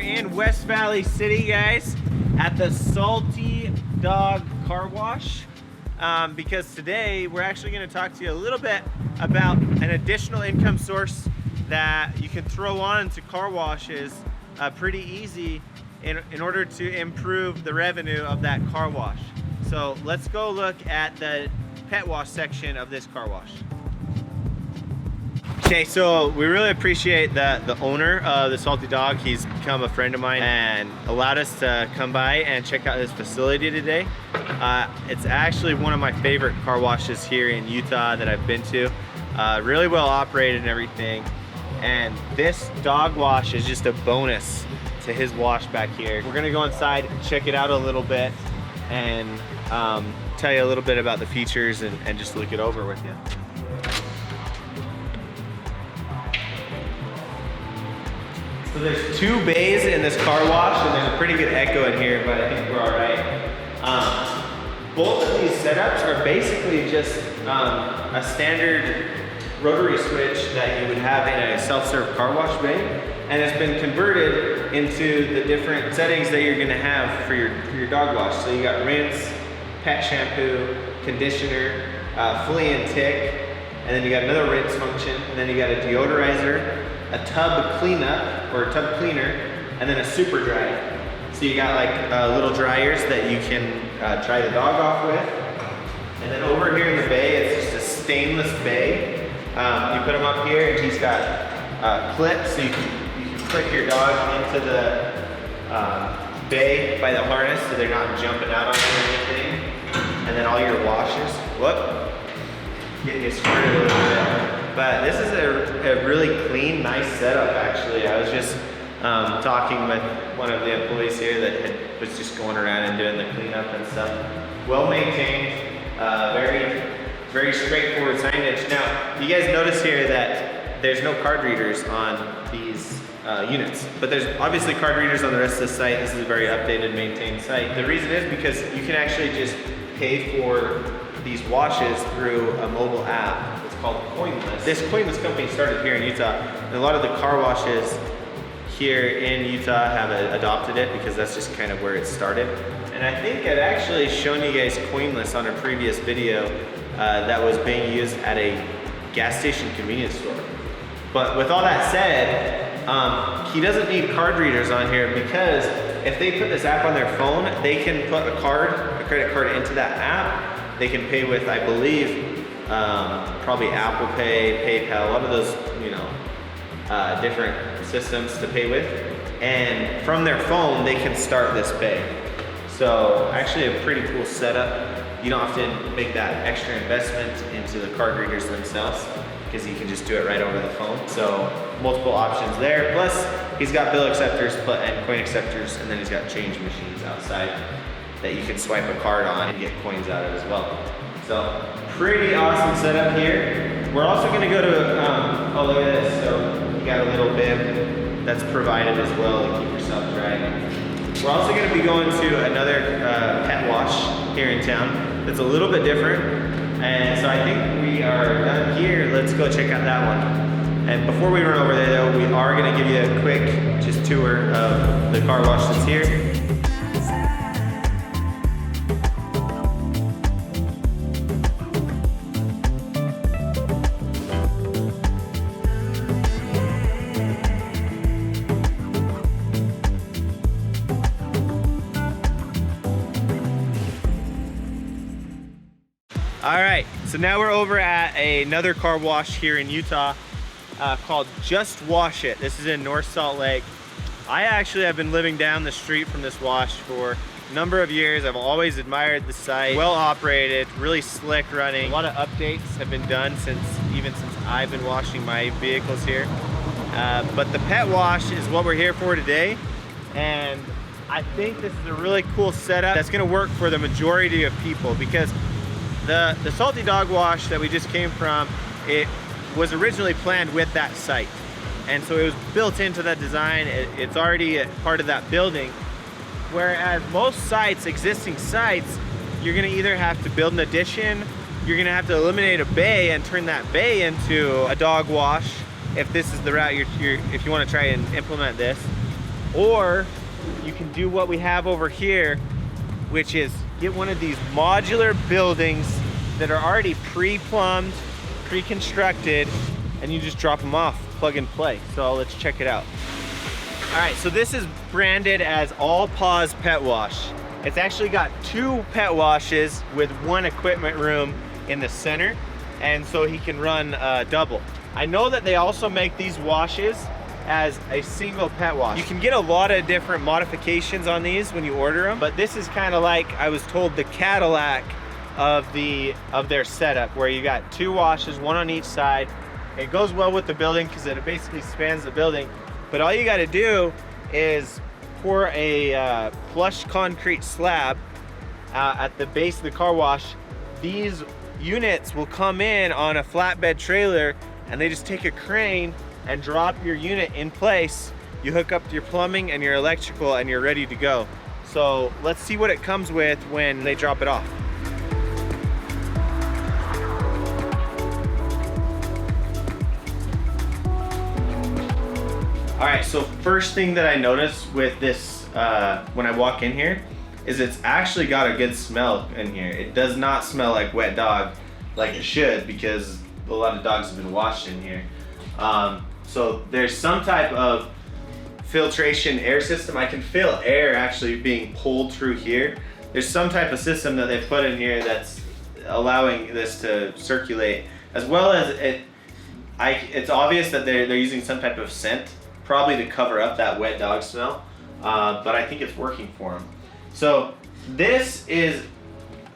in West Valley City, guys, at the Salty Dog Car Wash, because today we're actually going to talk to you a little bit about an additional income source that you can throw on to car washes pretty easy in order to improve the revenue of that car wash. So let's go look at the pet wash section of this car wash. Okay, so we really appreciate that the owner of the Salty Dog, he's become a friend of mine and allowed us to come by and check out this facility today. It's actually one of my favorite car washes here in Utah that I've been to. Really well operated and everything. And this dog wash is just a bonus to his wash back here. We're gonna go inside, check it out a little bit, and tell you a little bit about the features and just look it over with you. So there's 2 bays in this car wash, and there's a pretty good echo in here, but I think we're all right. Both of these setups are basically just a standard rotary switch that you would have in a self-serve car wash bay, and it's been converted into the different settings that you're gonna have for your dog wash. So you got rinse, pet shampoo, conditioner, flea and tick, and then you got another rinse function, and then you got a deodorizer, a tub cleanup or a tub cleaner, and then a super dry. So you got like little dryers that you can dry the dog off with. And then over here in the bay, it's just a stainless bay. You put him up here, and he's got clips, so you can click your dog into the bay by the harness, so they're not jumping out on you or anything. And then all your washes, getting you squirted a little bit. But this is a really clean, nice setup, actually. I was just talking with one of the employees here that was just going around and doing the cleanup and stuff. Well maintained, very straightforward signage. Now, you guys notice here that there's no card readers on these units, but there's obviously card readers on the rest of the site. This is a very updated, maintained site. The reason is because you can actually just pay for these washes through a mobile app. It's called Coinless. This Coinless company started here in Utah, and a lot of the car washes here in Utah have adopted it because that's just kind of where it started. And I think I'd actually shown you guys Coinless on a previous video that was being used at a gas station convenience store. But with all that said, he doesn't need card readers on here, because if they put this app on their phone, they can put a credit card into that app. They can pay with, I believe, probably Apple Pay, PayPal, a lot of those, different systems to pay with. And from their phone, they can start this bay. So actually a pretty cool setup. You don't have to make that extra investment into the card readers themselves, because you can just do it right over the phone. So multiple options there. Plus, he's got bill acceptors and coin acceptors, and then he's got change machines outside that you can swipe a card on and get coins out of as well. So pretty awesome setup here. We're also gonna go to, oh, look at this. So you got a little bib that's provided as well to keep yourself dry. We're also gonna be going to another pet wash here in town that's a little bit different. And so I think we are done here. Let's go check out that one. And before we run over there though, we are gonna give you a quick just tour of the car wash that's here. All right, so now we're over at another car wash here in Utah called Just Wash It. This is in North Salt Lake. I actually have been living down the street from this wash for a number of years. I've always admired the site. Well operated, really slick running. A lot of updates have been done since I've been washing my vehicles here. But the pet wash is what we're here for today. And I think this is a really cool setup that's gonna work for the majority of people, because the Salty Dog Wash that we just came from, it was originally planned with that site. And so it was built into that design. It's already a part of that building. Whereas most sites, existing sites, you're gonna either have to build an addition, you're gonna have to eliminate a bay and turn that bay into a dog wash if this is the route if you wanna try and implement this. Or you can do what we have over here, which is get one of these modular buildings that are already pre-plumbed, pre-constructed, and you just drop them off, plug and play. So let's check it out. All right, so this is branded as All Paws Pet Wash. It's actually got 2 pet washes with 1 equipment room in the center, and so he can run double. I know that they also make these washes as a single pet wash. You can get a lot of different modifications on these when you order them, but this is kind of like, I was told, the Cadillac of their setup, where you got 2 washes, 1 on each side. It goes well with the building because it basically spans the building. But all you got to do is pour a flush concrete slab at the base of the car wash. These units will come in on a flatbed trailer, and they just take a crane and drop your unit in place. You hook up to your plumbing and your electrical, and you're ready to go. So let's see what it comes with when they drop it off. All right, so first thing that I noticed with this when I walk in here is it's actually got a good smell in here. It does not smell like wet dog like it should, because a lot of dogs have been washed in here. So there's some type of filtration air system. I can feel air actually being pulled through here. There's some type of system that they've put in here that's allowing this to circulate, as well as it's obvious that they're using some type of scent, probably to cover up that wet dog smell, but I think it's working for them. So this is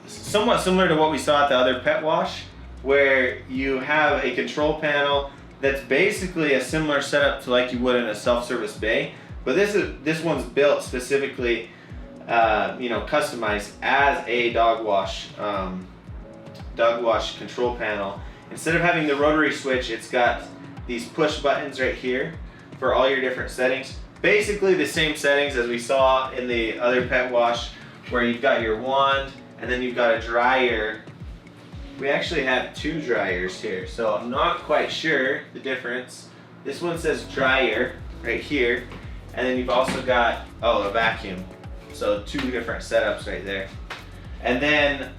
somewhat similar to what we saw at the other pet wash, where you have a control panel that's basically a similar setup to like you would in a self-service bay, but this one's built specifically, customized as a dog wash control panel. Instead of having the rotary switch, it's got these push buttons right here for all your different settings. Basically the same settings as we saw in the other pet wash, where you've got your wand and then you've got a dryer. We actually have 2 dryers here, so I'm not quite sure the difference. This one says dryer right here, and then you've also got, a vacuum. So 2 different setups right there. And then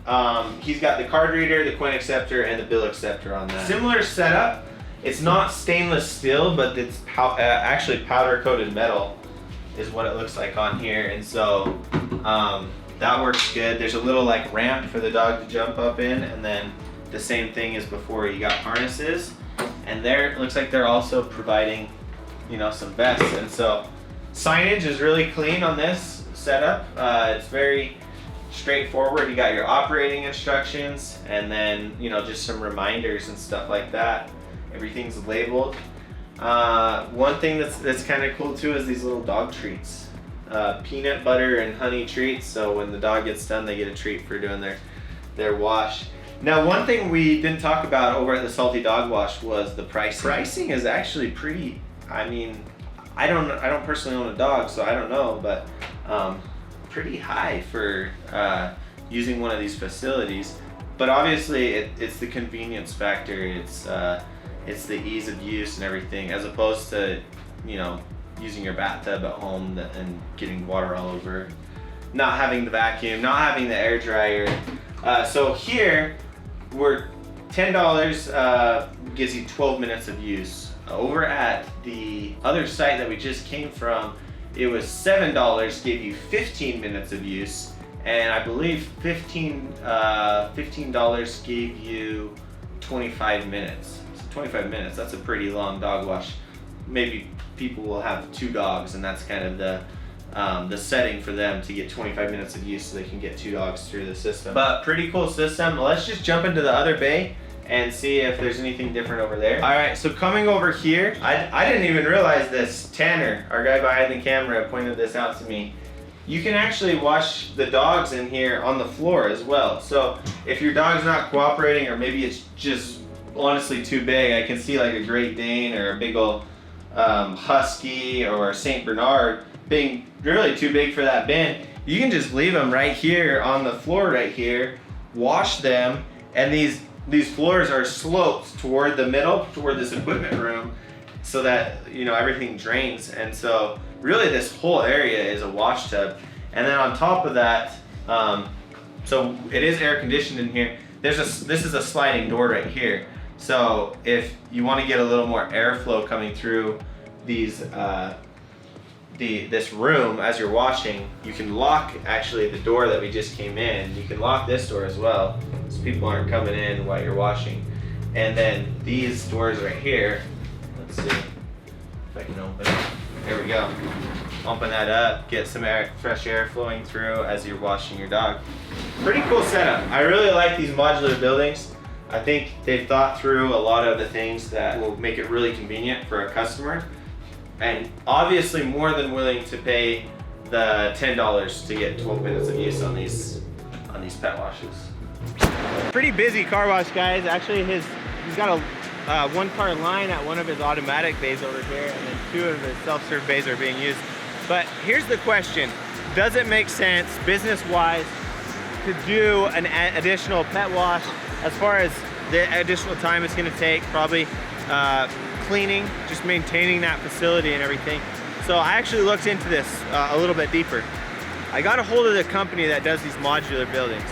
he's got the card reader, the coin acceptor, and the bill acceptor on that. Similar setup. It's not stainless steel, but it's actually powder coated metal is what it looks like on here. And so that works good. There's a little like ramp for the dog to jump up in, and then the same thing as before, you got harnesses. And there, it looks like they're also providing, some vests. And so signage is really clean on this setup. It's very straightforward. You got your operating instructions, and then, just some reminders and stuff like that. Everything's labeled. One thing that's kind of cool too is these little dog treats. Peanut butter and honey treats, so when the dog gets done, they get a treat for doing their wash. Now, one thing we didn't talk about over at the Salty Dog Wash was the pricing. Pricing is actually pretty, I don't personally own a dog, so I don't know, but pretty high for using one of these facilities. But obviously it's the convenience factor, it's the ease of use and everything, as opposed to, using your bathtub at home and getting water all over, not having the vacuum, not having the air dryer. So here, we're $10 gives you 12 minutes of use. Over at the other site that we just came from, it was $7 gave you 15 minutes of use, and I believe $15 gave you 25 minutes. 25 minutes, that's a pretty long dog wash. Maybe people will have 2 dogs, and that's kind of the setting for them to get 25 minutes of use so they can get 2 dogs through the system. But pretty cool system. Let's just jump into the other bay and see if there's anything different over there. All right, so coming over here, I didn't even realize this. Tanner, our guy behind the camera, pointed this out to me. You can actually wash the dogs in here on the floor as well. So if your dog's not cooperating, or maybe it's just honestly too big, I can see like a Great Dane or a big old Husky or a Saint Bernard being really too big for that bin, you can just leave them right here on the floor right here, wash them, and these floors are sloped toward the middle, toward this equipment room. so that, you know, everything drains. And so really this whole area is a wash tub. And then on top of that, so it is air conditioned in here. This is a sliding door right here. So if you want to get a little more airflow coming through these, this room as you're washing, you can lock actually the door that we just came in. You can lock this door as well, so people aren't coming in while you're washing. And then these doors right here, let's see if I can open it. There we go. Open that up, get some air, fresh air flowing through as you're washing your dog. Pretty cool setup. I really like these modular buildings. I think they've thought through a lot of the things that will make it really convenient for a customer, and obviously more than willing to pay the $10 to get 12 minutes of use on these pet washes. Pretty busy car wash, guys. Actually, he's got a one car line at one of his automatic bays over here, and then 2 of his self-serve bays are being used. But here's the question: does it make sense business-wise to do an additional pet wash, as far as the additional time it's going to take, probably cleaning, just maintaining that facility and everything? So I actually looked into this a little bit deeper. I got a hold of the company that does these modular buildings,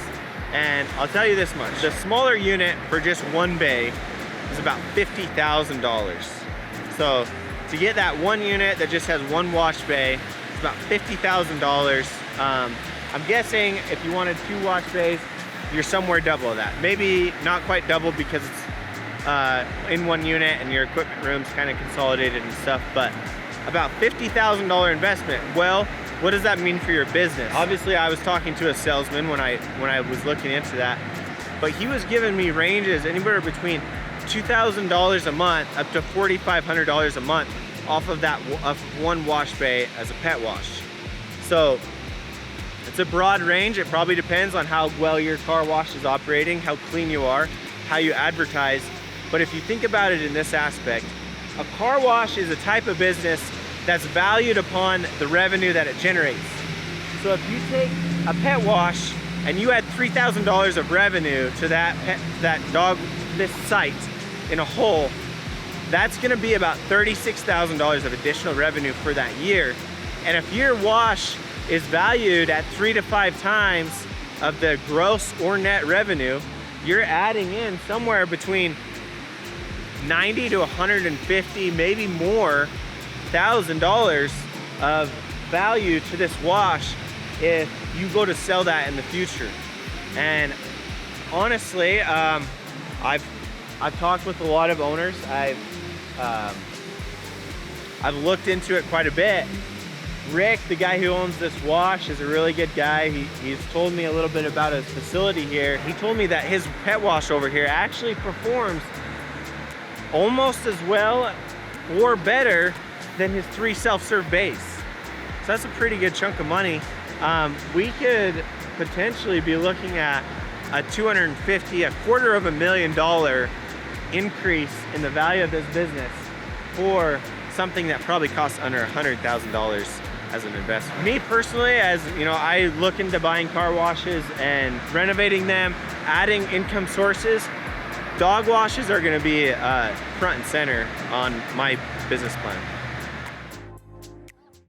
and I'll tell you this much: the smaller unit for just 1 bay is about $50,000. So to get that 1 unit that just has 1 wash bay, it's about $50,000. I'm guessing if you wanted 2 wash bays, you're somewhere double of that. Maybe not quite double because it's in 1 unit and your equipment room's kind of consolidated and stuff, but about $50,000 investment. Well, what does that mean for your business? Obviously, I was talking to a salesman when I was looking into that, but he was giving me ranges anywhere between $2,000 a month up to $4,500 a month off of that 1 wash bay as a pet wash. So it's a broad range. It probably depends on how well your car wash is operating, how clean you are, how you advertise. But if you think about it in this aspect, a car wash is a type of business that's valued upon the revenue that it generates. So if you take a pet wash and you add $3,000 of revenue to this site in a whole, that's gonna be about $36,000 of additional revenue for that year. And if your wash is valued at 3 to 5 times of the gross or net revenue, you're adding in somewhere between 90 to 150, maybe more, $1,000 of value to this wash if you go to sell that in the future. And honestly, I've talked with a lot of owners. I've looked into it quite a bit. Rick, the guy who owns this wash, is a really good guy. He's told me a little bit about his facility here. He told me that his pet wash over here actually performs almost as well or better than his 3 self-serve bays. So that's a pretty good chunk of money. We could potentially be looking at a $250,000 increase in the value of this business for something that probably costs under $100,000 as an investment. Me personally, as you know, I look into buying car washes and renovating them, adding income sources. Dog washes are going to be front and center on my business plan.